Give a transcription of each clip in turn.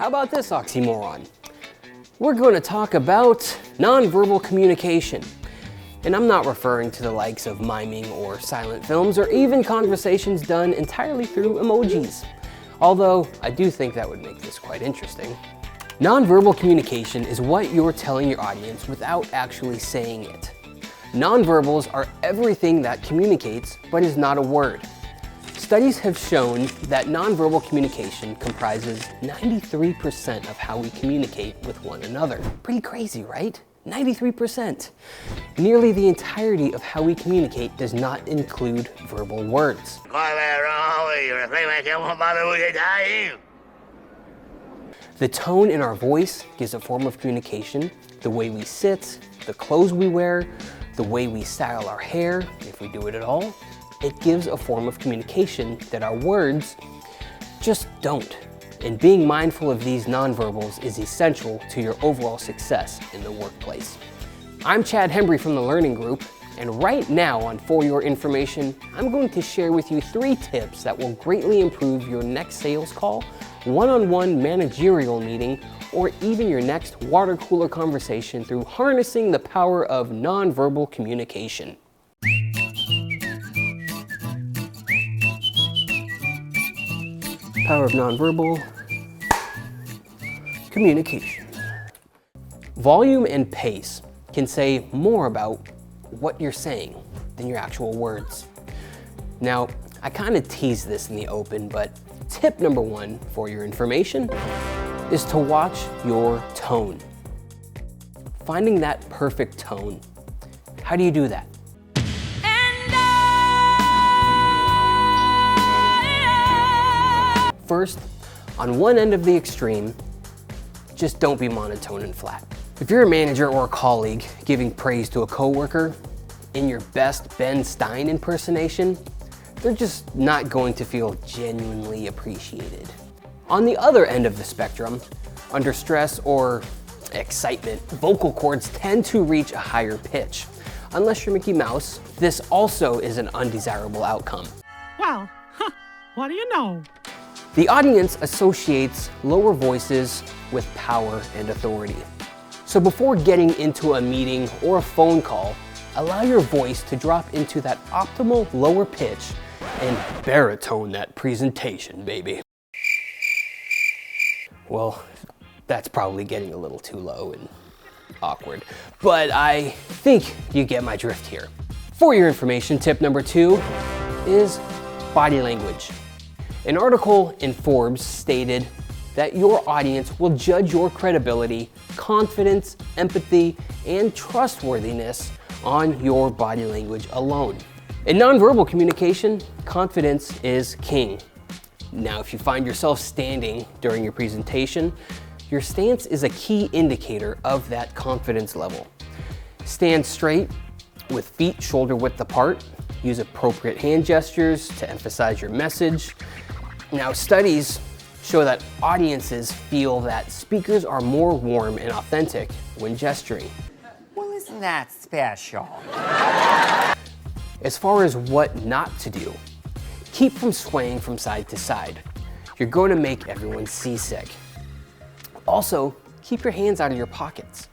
how about this oxymoron? We're going to talk about nonverbal communication. And I'm not referring to the likes of miming or silent films or even conversations done entirely through emojis. Although I do think that would make this quite interesting. Nonverbal communication is what you're telling your audience without actually saying it. Nonverbals are everything that communicates but is not a word. Studies have shown that nonverbal communication comprises 93% of how we communicate with one another. Pretty crazy, right? 93%. Nearly the entirety of how we communicate does not include verbal words. The tone in our voice gives a form of communication. The way we sit, the clothes we wear, the way we style our hair, if we do it at all, it gives a form of communication that our words just don't. And being mindful of these nonverbals is essential to your overall success in the workplace. I'm Chad Hembree from the Learning Group, and right now on For Your Information, I'm going to share with you 3 tips that will greatly improve your next sales call, one-on-one managerial meeting, or even your next water cooler conversation through harnessing the power of nonverbal communication. Power of nonverbal communication. Volume and pace can say more about what you're saying than your actual words. Now, I kind of teased this in the open, but tip number 1 for your information is to watch your tone. Finding that perfect tone. How do you do that? First, on one end of the extreme, just don't be monotone and flat. If you're a manager or a colleague giving praise to a coworker in your best Ben Stein impersonation, they're just not going to feel genuinely appreciated. On the other end of the spectrum, under stress or excitement, vocal cords tend to reach a higher pitch. Unless you're Mickey Mouse, this also is an undesirable outcome. Well, what do you know? The audience associates lower voices with power and authority. So before getting into a meeting or a phone call, allow your voice to drop into that optimal lower pitch and baritone that presentation, baby. Well, that's probably getting a little too low and awkward, but I think you get my drift here. For your information, tip number 2 is body language. An article in Forbes stated that your audience will judge your credibility, confidence, empathy, and trustworthiness on your body language alone. In nonverbal communication, confidence is king. Now, if you find yourself standing during your presentation, your stance is a key indicator of that confidence level. Stand straight with feet shoulder width apart. Use appropriate hand gestures to emphasize your message. Now, studies show that audiences feel that speakers are more warm and authentic when gesturing. Well, isn't that special? As far as what not to do, keep from swaying from side to side. You're going to make everyone seasick. Also, keep your hands out of your pockets.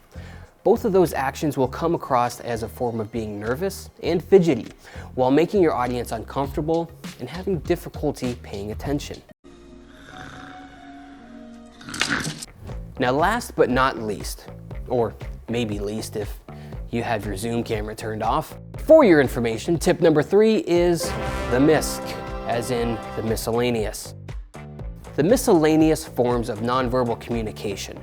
Both of those actions will come across as a form of being nervous and fidgety, while making your audience uncomfortable and having difficulty paying attention. Now, last but not least, or maybe least if you have your Zoom camera turned off, for your information, tip number 3 is the misc, as in the miscellaneous. The miscellaneous forms of nonverbal communication.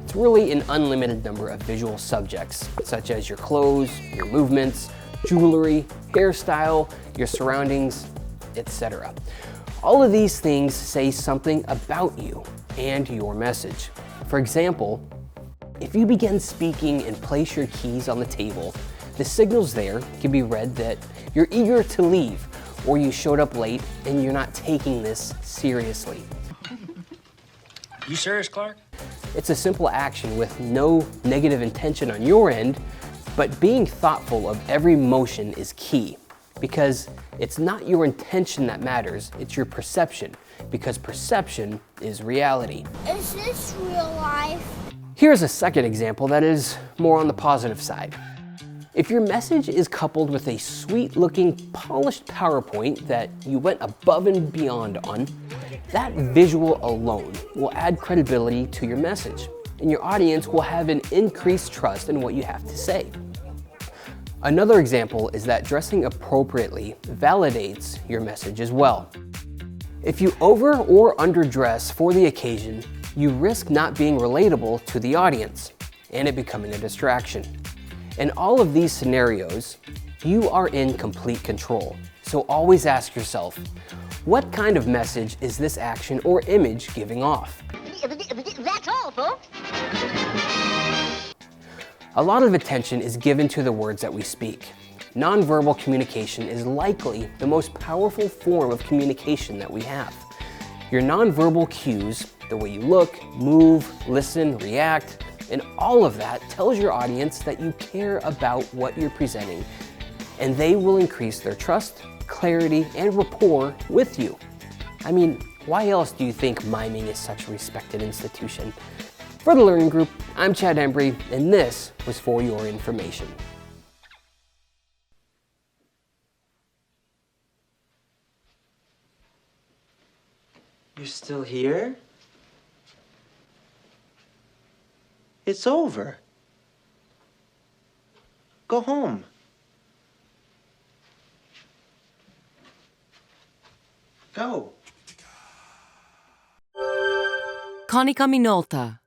It's really an unlimited number of visual subjects, such as your clothes, your movements, jewelry, hairstyle, your surroundings, etc. All of these things say something about you and your message. For example, if you begin speaking and place your keys on the table, the signals there can be read that you're eager to leave, or you showed up late and you're not taking this seriously. You serious, Clark? It's a simple action with no negative intention on your end, but being thoughtful of every motion is key, because it's not your intention that matters, it's your perception. because perception is reality. Is this real life? Here's a second example that is more on the positive side. If your message is coupled with a sweet-looking, polished PowerPoint that you went above and beyond on, that visual alone will add credibility to your message, and your audience will have an increased trust in what you have to say. Another example is that dressing appropriately validates your message as well. If you over or underdress for the occasion, you risk not being relatable to the audience and it becoming a distraction. In all of these scenarios, you are in complete control. So always ask yourself, what kind of message is this action or image giving off? That's all, folks. A lot of attention is given to the words that we speak. Nonverbal communication is likely the most powerful form of communication that we have. Your nonverbal cues, the way you look, move, listen, react, and all of that tells your audience that you care about what you're presenting, and they will increase their trust, clarity, and rapport with you. I mean, why else do you think miming is such a respected institution? For the Learning Group, I'm Chad Hembree, and this was for your information. You're still here? It's over. Go home. Go. Konika Minolta.